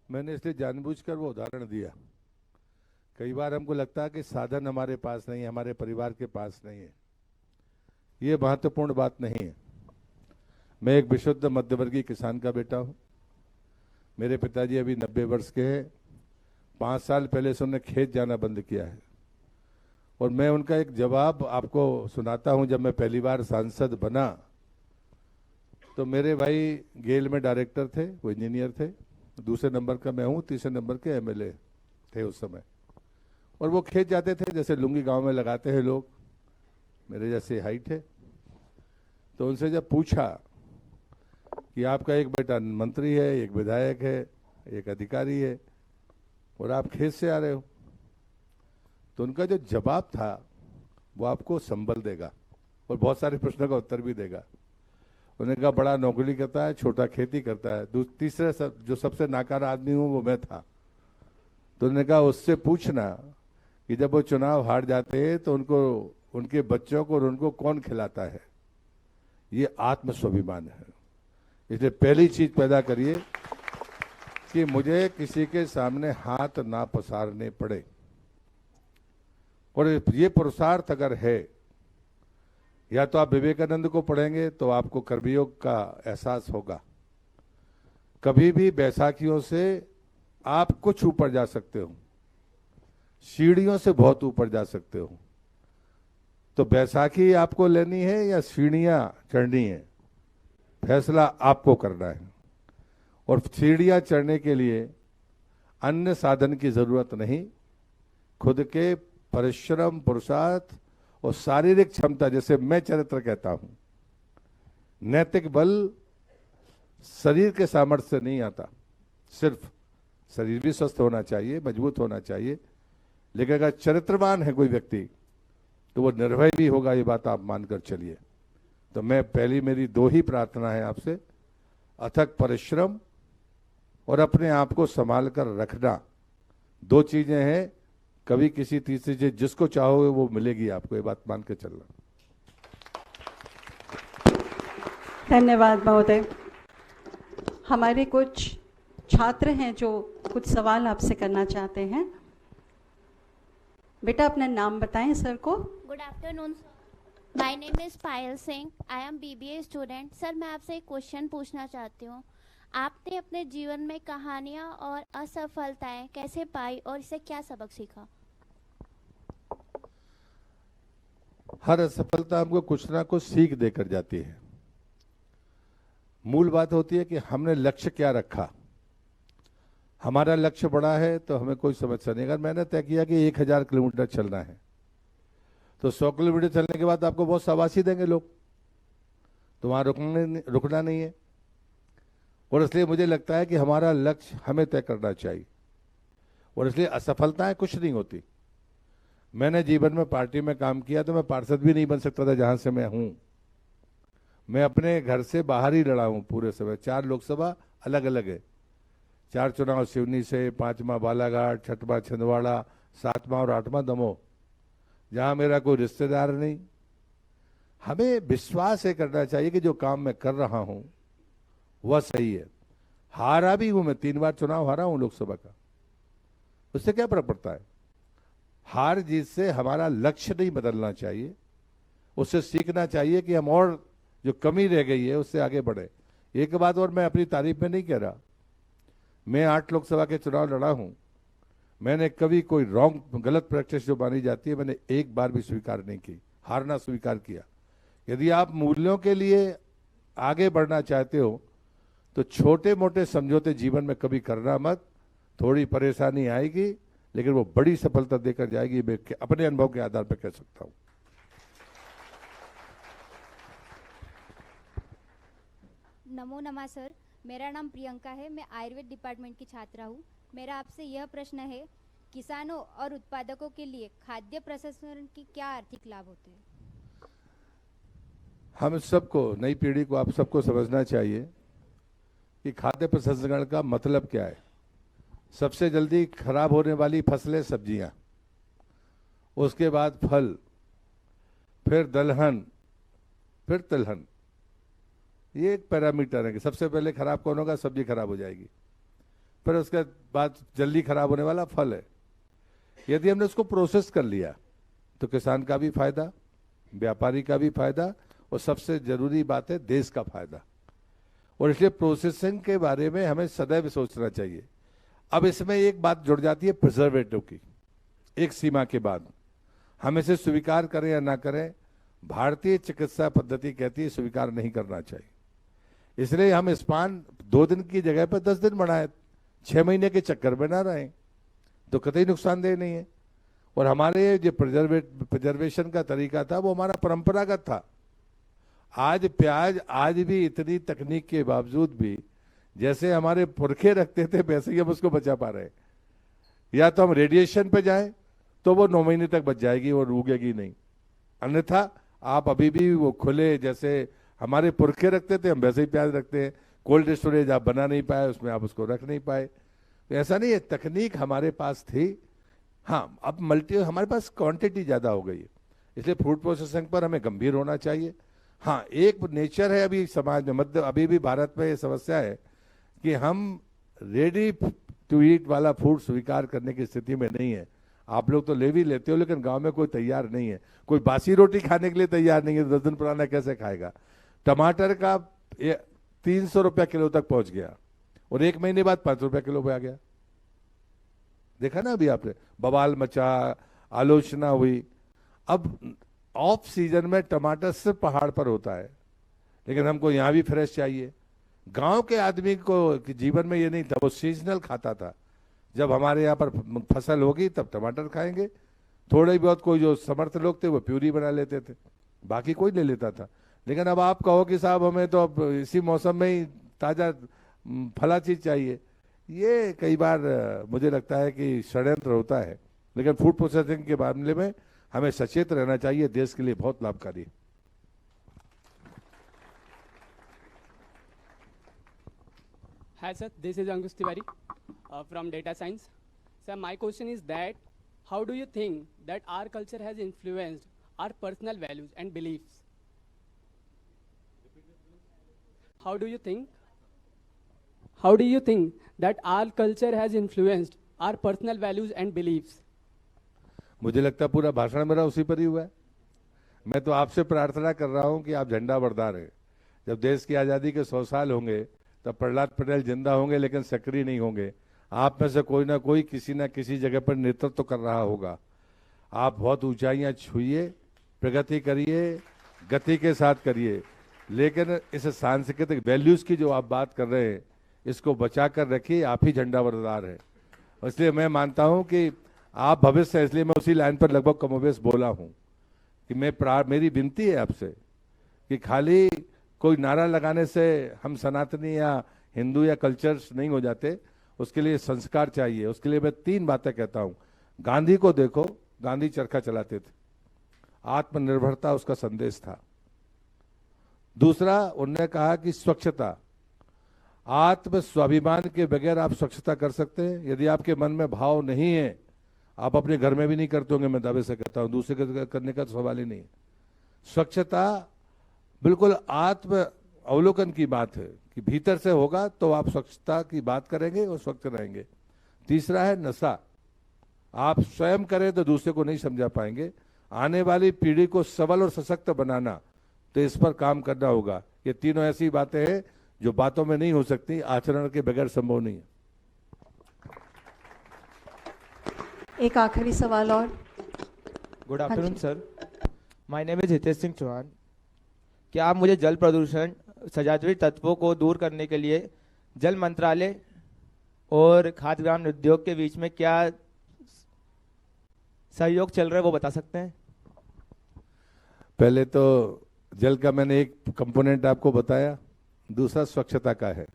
मैंने इसलिए जानबूझकर वो उदाहरण दिया। कई बार हमको लगता है कि साधन हमारे पास नहीं है, हमारे परिवार के पास नहीं है। ये महत्वपूर्ण बात नहीं है। मैं एक विशुद्ध मध्यवर्गीय किसान का बेटा हूँ। मेरे पिताजी अभी 90 वर्ष के हैं। 5 साल पहले से उन्होंने खेत जाना बंद किया है। और मैं उनका एक जवाब आपको सुनाता हूं। जब मैं पहली बार सांसद बना तो मेरे भाई गेल में डायरेक्टर थे, वो इंजीनियर थे, दूसरे नंबर का मैं हूँ, तीसरे नंबर के एमएलए थे उस समय। और वो खेत जाते थे जैसे लुंगी गांव में लगाते हैं लोग, मेरे जैसे हाइट है। तो उनसे जब पूछा कि आपका एक बेटा मंत्री है, एक विधायक है, एक अधिकारी है, और आप खेत से आ रहे हो, तो उनका जो जवाब था वो आपको संबल देगा और बहुत सारे प्रश्नों का उत्तर भी देगा। उन्होंने कहा बड़ा नौकरी करता है, छोटा खेती करता है। तीसरे जो सबसे नाकारा आदमी हूँ वो मैं था। तो उन्होंने कहा उससे पूछना कि जब वो चुनाव हार जाते हैं तो उनको, उनके बच्चों को और उनको कौन खिलाता है। ये आत्म स्वाभिमान है। इसलिए पहली चीज पैदा करिए कि मुझे किसी के सामने हाथ ना पसारने पड़े। और ये पुरुषार्थ अगर है, या तो आप विवेकानंद को पढ़ेंगे तो आपको कर्मयोग का एहसास होगा। कभी भी बैसाखियों से आप कुछ ऊपर जा सकते हो, सीढ़ियों से बहुत ऊपर जा सकते हो। तो बैसाखी आपको लेनी है या सीढ़ियां चढ़नी है, फैसला आपको करना है। और सीढ़ियां चढ़ने के लिए अन्य साधन की जरूरत नहीं, खुद के परिश्रम, पुरुषार्थ और शारीरिक क्षमता, जैसे मैं चरित्र कहता हूं। नैतिक बल शरीर के सामर्थ्य से नहीं आता, सिर्फ शरीर भी स्वस्थ होना चाहिए, मजबूत होना चाहिए, लेकिन अगर चरित्रवान है कोई व्यक्ति तो वो निर्भय भी होगा, ये बात आप मानकर चलिए। तो मैं पहली मेरी दो ही प्रार्थना है आपसे, अथक परिश्रम और अपने आप को संभाल कर रखना। दो चीजें हैं, कभी किसी तीसरी चीज जिसको चाहोगे वो मिलेगी आपको, ये बात मान के चलना। धन्यवाद महोदय। हमारे कुछ छात्र हैं जो कुछ सवाल आपसे करना चाहते हैं। बेटा अपना नाम बताएं सर को। Good afternoon, my name is Payal Singh, I am BBA student. Sir मैं आपसे एक क्वेश्चन पूछना चाहती हूँ। आपने अपने जीवन में कहानियाँ और असफलताएं कैसे पाई और इससे क्या सबक सीखा? हर असफलता हमको कुछ ना कुछ सीख देकर जाती है। मूल बात होती है कि हमने लक्ष्य क्या रखा। हमारा लक्ष्य बड़ा है तो हमें कोई समस्या नहीं। अगर मैंने तय किया कि 1000 किलोमीटर चलना है तो 100 किलोमीटर चलने के बाद आपको बहुत शाबाशी देंगे लोग, तो वहां रुकना नहीं है। और इसलिए मुझे लगता है कि हमारा लक्ष्य हमें तय करना चाहिए, और इसलिए असफलताएं कुछ नहीं होती। मैंने जीवन में पार्टी में काम किया तो मैं पार्षद भी नहीं बन सकता था जहां से मैं हूं। मैं अपने घर से बाहर ही लड़ा हूं पूरे समय। 4 लोकसभा अलग अलग है, 4 चुनाव सिवनी से, 5वां बालाघाट, 6वां छिंदवाड़ा, 7वां और 8वां दमोह, जहां मेरा कोई रिश्तेदार नहीं। हमें विश्वास ये करना चाहिए कि जो काम मैं कर रहा हूं वह सही है। हारा भी हूं मैं, 3 बार चुनाव हारा हूं लोकसभा का, उससे क्या फर्क पड़ता है। हार जीत से हमारा लक्ष्य नहीं बदलना चाहिए, उससे सीखना चाहिए कि हम और जो कमी रह गई है उससे आगे बढ़े। एक बात और मैं अपनी तारीफ में नहीं कह रहा, मैं 8 लोकसभा के चुनाव लड़ा हूं। मैंने कभी कोई गलत प्रैक्टिस जो मानी जाती है मैंने एक बार भी स्वीकार नहीं की, हारना स्वीकार किया। यदि आप मूल्यों के लिए आगे बढ़ना चाहते हो तो छोटे मोटे समझौते जीवन में कभी करना मत। थोड़ी परेशानी आएगी लेकिन वो बड़ी सफलता देकर जाएगी, मैं अपने अनुभव के आधार पर कह सकता हूं। नमो नमः सर, मेरा नाम प्रियंका है, मैं आयुर्वेद डिपार्टमेंट की छात्रा हूँ। मेरा आपसे यह प्रश्न है, किसानों और उत्पादकों के लिए खाद्य प्रसंस्करण की क्या आर्थिक लाभ होते हैं? हम सबको, नई पीढ़ी को, आप सबको समझना चाहिए कि खाद्य प्रसंस्करण का मतलब क्या है। सबसे जल्दी खराब होने वाली फसलें सब्जियां, उसके बाद फल, फिर दलहन, फिर तिलहन। ये एक पैरामीटर है कि सबसे पहले खराब कौन होगा, सब्जी खराब हो जाएगी, फिर उसके बाद जल्दी खराब होने वाला फल है। यदि हमने उसको प्रोसेस कर लिया तो किसान का भी फायदा, व्यापारी का भी फायदा, और सबसे जरूरी बात है देश का फायदा। और इसलिए प्रोसेसिंग के बारे में हमें सदैव सोचना चाहिए। अब इसमें एक बात जुड़ जाती है प्रिजर्वेटिव की, एक सीमा के बाद। हम इसे स्वीकार करें या ना करें, भारतीय चिकित्सा पद्धति कहती है स्वीकार नहीं करना चाहिए। इसलिए हम स्पान 2 दिन की जगह पर 10 दिन बढ़ाएं, 6 महीने के चक्कर में ना रहें, तो कतई नुकसानदेह नहीं है। और हमारे जो प्रिजर्वेशन का तरीका था वो हमारा परंपरागत था। आज प्याज आज भी इतनी तकनीक के बावजूद भी जैसे हमारे पुरखे रखते थे वैसे ही हम उसको बचा पा रहे हैं। या तो हम रेडिएशन पे जाएं तो वो 9 महीने तक बच जाएगी और उगेगी नहीं, अन्यथा आप अभी भी वो खुले जैसे हमारे पुरखे रखते थे हम वैसे ही प्याज रखते हैं। कोल्ड स्टोरेज आप बना नहीं पाए, उसमें आप उसको रख नहीं पाए, तो ऐसा नहीं है, तकनीक हमारे पास थी। हाँ, अब हमारे पास क्वांटिटी ज़्यादा हो गई है, इसलिए फूड प्रोसेसिंग पर हमें गंभीर होना चाहिए। हाँ, एक नेचर है अभी समाज में, अभी भी भारत में ये समस्या है कि हम रेडी टू ईट वाला फूड स्वीकार करने की स्थिति में नहीं है। आप लोग तो ले भी लेते हो, लेकिन गांव में कोई तैयार नहीं है, कोई बासी रोटी खाने के लिए तैयार नहीं है, 10 दिन पुराना कैसे खाएगा। टमाटर का 300 रुपया किलो तक पहुंच गया और 1 महीने बाद 500 रुपया किलो पे आ गया। देखा ना अभी आपने, बवाल मचा, आलोचना हुई। अब ऑफ सीजन में टमाटर सिर्फ पहाड़ पर होता है, लेकिन हमको यहाँ भी फ्रेश चाहिए। गांव के आदमी को जीवन में ये नहीं था, वो सीजनल खाता था। जब हमारे यहाँ पर फसल होगी तब टमाटर खाएंगे, थोड़े बहुत कोई जो समर्थ लोग थे वो प्यूरी बना लेते थे, बाकी कोई ले लेता था। लेकिन अब आप कहो कि साहब हमें तो अब इसी मौसम में ही ताज़ा फला चीज़ चाहिए, ये कई बार मुझे लगता है कि षड्यंत्र होता है। लेकिन फूड प्रोसेसिंग के मामले में हमें सचेत रहना चाहिए, देश के लिए बहुत लाभकारी है। Hi sir, this is Ankush Tiwari from Data Science. Sir, my question is that how do you think that our culture has influenced our personal values and beliefs? How do you think that our culture has influenced our personal values and beliefs? मुझे लगता है पूरा भाषण मेरा उसी पर ही हुआ है। मैं तो आपसे प्रार्थना कर रहा हूं कि आप झंडा बरदार हैं। जब देश की आज़ादी के 100 साल होंगे तब प्रहलाद पटेल जिंदा होंगे लेकिन सक्रिय नहीं होंगे। आप में से कोई ना कोई किसी ना किसी जगह पर नेतृत्व कर रहा होगा। आप बहुत ऊंचाइयां छुइए, प्रगति करिए, गति के साथ करिए, लेकिन इस सांस्कृतिक वैल्यूज की जो आप बात कर रहे हैं इसको बचा कर रखिए। आप ही झंडा बरदार हैं। इसलिए मैं मानता हूं कि आप भविष्य है, इसलिए मैं उसी लाइन पर लगभग कमोबेश बोला हूं कि मेरी विनती है आपसे कि खाली कोई नारा लगाने से हम सनातनी या हिंदू या कल्चर्स नहीं हो जाते, उसके लिए संस्कार चाहिए। उसके लिए मैं 3 बातें कहता हूं। गांधी को देखो, गांधी चरखा चलाते थे, आत्मनिर्भरता उसका संदेश था। दूसरा, उन्होंने कहा कि स्वच्छता, आत्म स्वाभिमान के बगैर आप स्वच्छता कर सकते हैं? यदि आपके मन में भाव नहीं है, आप अपने घर में भी नहीं करते होंगे, मैं दावे से कहता हूं, दूसरे के करने का सवाल ही नहीं। स्वच्छता बिल्कुल आत्म अवलोकन की बात है कि भीतर से होगा तो आप स्वच्छता की बात करेंगे और स्वच्छ रहेंगे। तीसरा है नशा, आप स्वयं करें तो दूसरे को नहीं समझा पाएंगे। आने वाली पीढ़ी को सबल और सशक्त बनाना, तो इस पर काम करना होगा। ये तीनों ऐसी बातें हैं जो बातों में नहीं हो सकती, आचरण के बगैर संभव नहीं है। एक आखिरी सवाल और। Good afternoon sir, my name is Hitesh Singh Chauhan. क्या आप मुझे जल प्रदूषण, सजावटी तत्वों को दूर करने के लिए जल मंत्रालय और खाद्य ग्राम उद्योग के बीच में क्या सहयोग चल रहा है वो बता सकते हैं? पहले तो जल का मैंने एक कंपोनेंट आपको बताया, दूसरा स्वच्छता का है।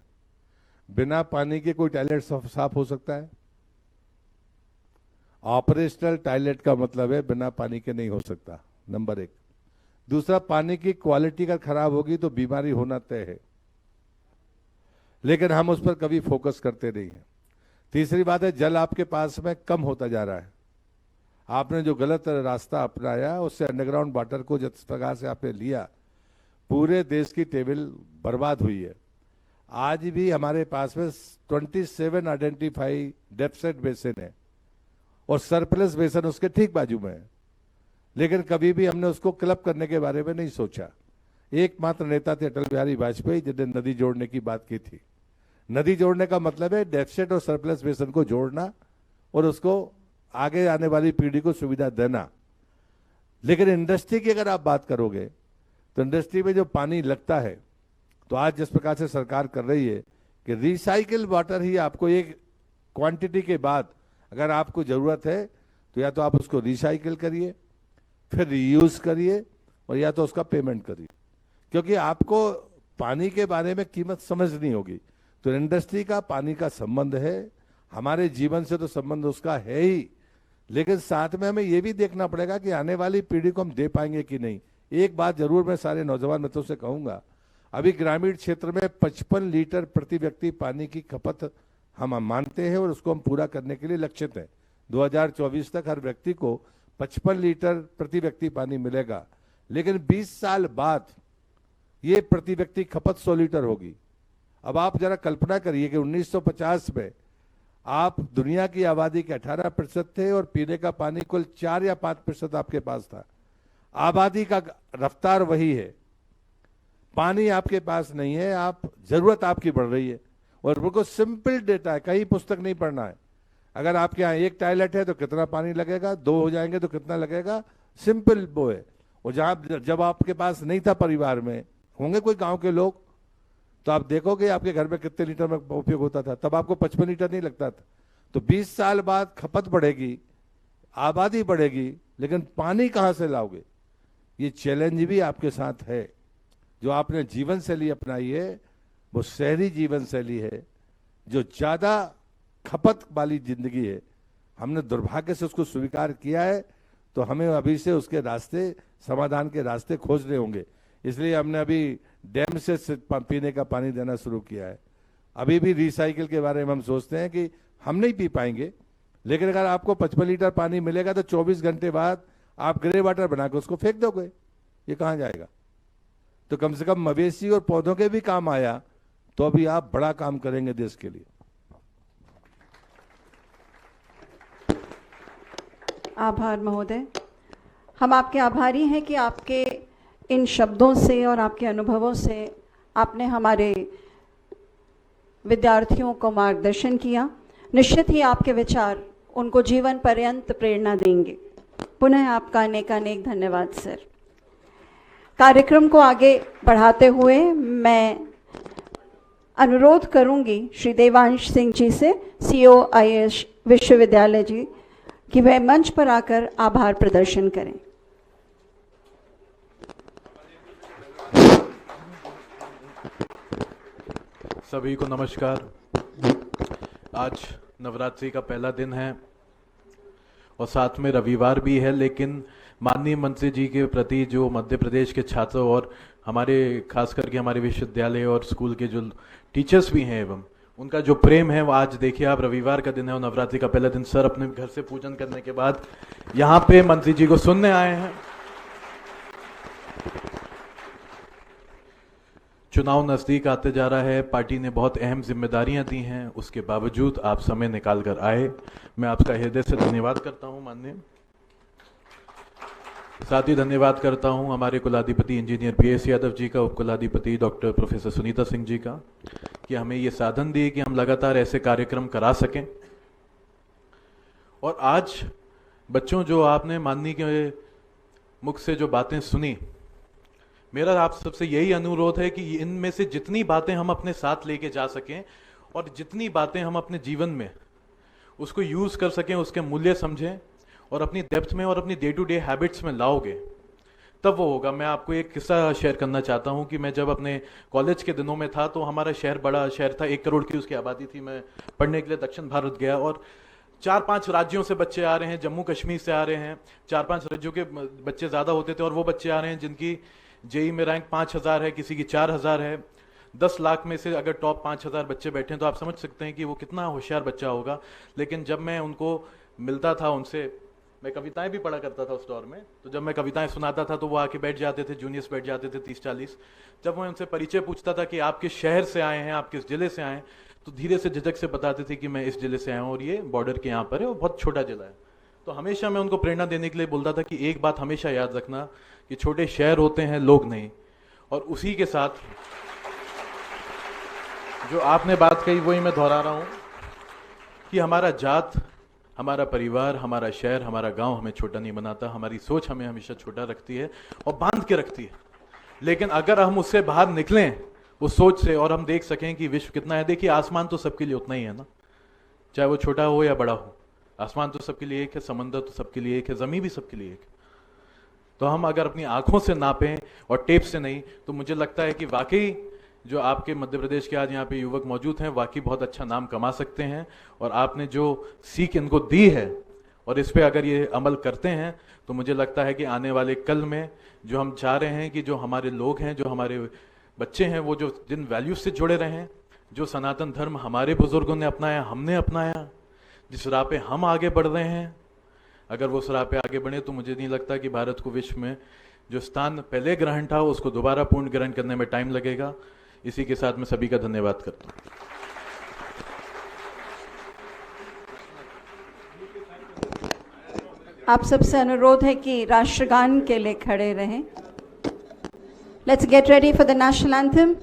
बिना पानी के कोई टॉयलेट साफ हो सकता है? ऑपरेशनल टॉयलेट का मतलब है बिना पानी के नहीं हो सकता, नंबर 1। दूसरा, पानी की क्वालिटी अगर खराब होगी तो बीमारी होना तय है, लेकिन हम उस पर कभी फोकस करते नहीं हैं। तीसरी बात है, जल आपके पास में कम होता जा रहा है। आपने जो गलत रास्ता अपनाया उससे अंडरग्राउंड वाटर को जिस प्रकार से आपने लिया, पूरे देश की टेबल बर्बाद हुई है। आज भी हमारे पास में 27 आइडेंटिफाई डेफिसिट बेसिन है और सरप्लस बेसिन उसके ठीक बाजू में है, लेकिन कभी भी हमने उसको क्लब करने के बारे में नहीं सोचा। एकमात्र नेता थे अटल बिहारी वाजपेयी जिन्हें नदी जोड़ने की बात की थी। नदी जोड़ने का मतलब है डेफिसिट और सरप्लस बेसिन को जोड़ना और उसको आगे आने वाली पीढ़ी को सुविधा देना। लेकिन इंडस्ट्री की अगर आप बात करोगे तो इंडस्ट्री में जो पानी लगता है, तो आज जिस प्रकार से सरकार कर रही है कि रिसाइकिल वाटर ही आपको एक क्वांटिटी के बाद अगर आपको जरूरत है तो या तो आप उसको रिसाइकिल करिए, फिर रीयूज करिए, और या तो उसका पेमेंट करिए, क्योंकि आपको पानी के बारे में कीमत समझनी होगी। तो इंडस्ट्री का पानी का संबंध है, हमारे जीवन से तो संबंध उसका है ही, लेकिन साथ में हमें यह भी देखना पड़ेगा कि आने वाली पीढ़ी को हम दे पाएंगे कि नहीं। एक बात जरूर मैं सारे नौजवान मित्रों से कहूंगा, अभी ग्रामीण क्षेत्र में 55 लीटर प्रति व्यक्ति पानी की खपत हम मानते हैं और उसको हम पूरा करने के लिए लक्षित हैं। 2024 तक हर व्यक्ति को 55 लीटर प्रति व्यक्ति पानी मिलेगा, लेकिन 20 साल बाद ये प्रति व्यक्ति खपत 100 लीटर होगी। अब आप जरा कल्पना करिए कि 1950 में आप दुनिया की आबादी के 18% थे और पीने का पानी कुल 4 या 5% आपके पास था। आबादी का रफ्तार वही है, पानी आपके पास नहीं है, आप जरूरत आपकी बढ़ रही है। और बिल्कुल सिंपल डेटा है, कहीं पुस्तक नहीं पढ़ना है। अगर आपके यहाँ एक टॉयलेट है तो कितना पानी लगेगा, 2 हो जाएंगे तो कितना लगेगा, सिंपल वो है। और जब आपके पास नहीं था, परिवार में होंगे कोई गांव के लोग, तो आप देखोगे आपके घर में कितने लीटर में उपयोग होता था, तब आपको 55 लीटर नहीं लगता था। तो 20 साल बाद खपत बढ़ेगी, आबादी बढ़ेगी, लेकिन पानी कहां से लाओगे? ये चैलेंज भी आपके साथ है। जो आपने जीवन शैली अपनाई है वो शहरी जीवन शैली है, जो ज्यादा खपत वाली जिंदगी है। हमने दुर्भाग्य से उसको स्वीकार किया है, तो हमें अभी से उसके रास्ते, समाधान के रास्ते खोजने होंगे। इसलिए हमने अभी डैम से पीने का पानी देना शुरू किया है। अभी भी रिसाइकिल के बारे में हम सोचते हैं कि हम नहीं पी पाएंगे, लेकिन अगर आपको 55 लीटर पानी मिलेगा तो 24 घंटे बाद आप ग्रे वाटर बनाकर उसको फेंक दोगे, ये कहां जाएगा? तो कम से कम मवेशी और पौधों के भी काम आया, तो अभी आप बड़ा काम करेंगे देश के लिए। आभार महोदय। हम आपके आभारी हैं कि आपके इन शब्दों से और आपके अनुभवों से आपने हमारे विद्यार्थियों को मार्गदर्शन किया। निश्चित ही आपके विचार उनको जीवन पर्यंत प्रेरणा देंगे। पुनः आपका अनेकानेक धन्यवाद सर। कार्यक्रम को आगे बढ़ाते हुए मैं अनुरोध करूंगी श्री देवांश सिंह जी से, COIS विश्वविद्यालय जी, कि वह मंच पर आकर आभार प्रदर्शन करें। सभी को नमस्कार। आज नवरात्रि का पहला दिन है और साथ में रविवार भी है, लेकिन माननीय मंत्री जी के प्रति जो मध्य प्रदेश के छात्रों और हमारे खास करके हमारे विश्वविद्यालय और स्कूल के जो टीचर्स भी हैं एवं उनका जो प्रेम है, वो आज देखिए आप, रविवार का दिन है और नवरात्रि का पहला दिन। सर अपने घर से पूजन करने के बाद यहाँ पे मंत्री जी को सुनने आए हैं। चुनाव नजदीक आते जा रहा है, पार्टी ने बहुत अहम जिम्मेदारियां दी हैं, उसके बावजूद आप समय निकाल कर आए, मैं आपका हृदय से धन्यवाद करता हूं माननीय। साथ ही धन्यवाद करता हूं हमारे कुलाधिपति इंजीनियर PS यादव जी का, उप कुलाधिपति डॉक्टर प्रोफेसर सुनीता सिंह जी का, कि हमें ये साधन दिए कि हम लगातार ऐसे कार्यक्रम करा सकें। और आज बच्चों, जो आपने माननीय के मुख से जो बातें सुनी, मेरा आप सबसे यही अनुरोध है कि इनमें से जितनी बातें हम अपने साथ लेके जा सकें और जितनी बातें हम अपने जीवन में उसको यूज कर सकें, उसके मूल्य समझें और अपनी डेप्थ में और अपनी डे टू डे हैबिट्स में लाओगे, तब वो होगा। मैं आपको एक किस्सा शेयर करना चाहता हूं कि मैं जब अपने कॉलेज के दिनों में था, तो हमारा शहर बड़ा शहर था, 1 करोड़ की उसकी आबादी थी। मैं पढ़ने के लिए दक्षिण भारत गया और 4-5 राज्यों से बच्चे आ रहे हैं, जम्मू कश्मीर से आ रहे हैं, 4-5 राज्यों के बच्चे ज़्यादा होते थे, और वो बच्चे आ रहे हैं जिनकी जेई में रैंक 5000 है, किसी की 4000 है। 10 लाख में से अगर टॉप 5000 बच्चे बैठे हैं तो आप समझ सकते हैं कि वो कितना होशियार बच्चा होगा। लेकिन जब मैं उनको मिलता था, उनसे मैं कविताएं भी पढ़ा करता था उस दौर में, तो जब मैं कविताएं सुनाता था तो वो आके बैठ जाते थे, जूनियर्स बैठ जाते थे 30-40। जब मैं उनसे परिचय पूछता था कि आप किस शहर से आए हैं, आप किस जिले से आए हैं, तो धीरे से झिझक से बताते थे कि मैं इस जिले से आया हूँ और ये बॉर्डर के यहाँ पर है और बहुत छोटा जिला है। तो हमेशा मैं उनको प्रेरणा देने के लिए बोलता था कि एक बात हमेशा याद रखना कि छोटे शहर होते हैं, लोग नहीं। और उसी के साथ जो आपने बात कही वही मैं दोहरा रहा हूं कि हमारा जात, हमारा परिवार, हमारा शहर, हमारा गांव हमें छोटा नहीं बनाता, हमारी सोच हमें हमेशा छोटा रखती है और बांध के रखती है। लेकिन अगर हम उससे बाहर निकलें उस सोच से और हम देख सकें कि विश्व कितना है, देखिए आसमान तो सबके लिए उतना ही है ना, चाहे वो छोटा हो या बड़ा हो, आसमान तो सबके लिए एक है, समंदर तो सबके लिए एक है, जमीन भी सबके लिए एक है। तो हम अगर अपनी आंखों से नापें और टेप से नहीं, तो मुझे लगता है कि वाकई जो आपके मध्य प्रदेश के आज यहाँ पे युवक मौजूद हैं वाकई बहुत अच्छा नाम कमा सकते हैं। और आपने जो सीख इनको दी है और इस पे अगर ये अमल करते हैं तो मुझे लगता है कि आने वाले कल में जो हम चाह रहे हैं कि जो हमारे लोग हैं, जो हमारे बच्चे हैं, वो जो जिन वैल्यूज से जुड़े रहें, जो सनातन धर्म हमारे बुजुर्गों ने अपनाया, हमने अपनाया, जिस राह पे हम आगे बढ़ रहे हैं, अगर वो उस राह पे आगे बढ़े तो मुझे नहीं लगता कि भारत को विश्व में जो स्थान पहले ग्रहण था उसको दोबारा पूर्ण ग्रहण करने में टाइम लगेगा। इसी के साथ मैं सभी का धन्यवाद करता हूँ। आप सबसे अनुरोध है कि राष्ट्रगान के लिए खड़े रहें। Let's get ready for the national anthem.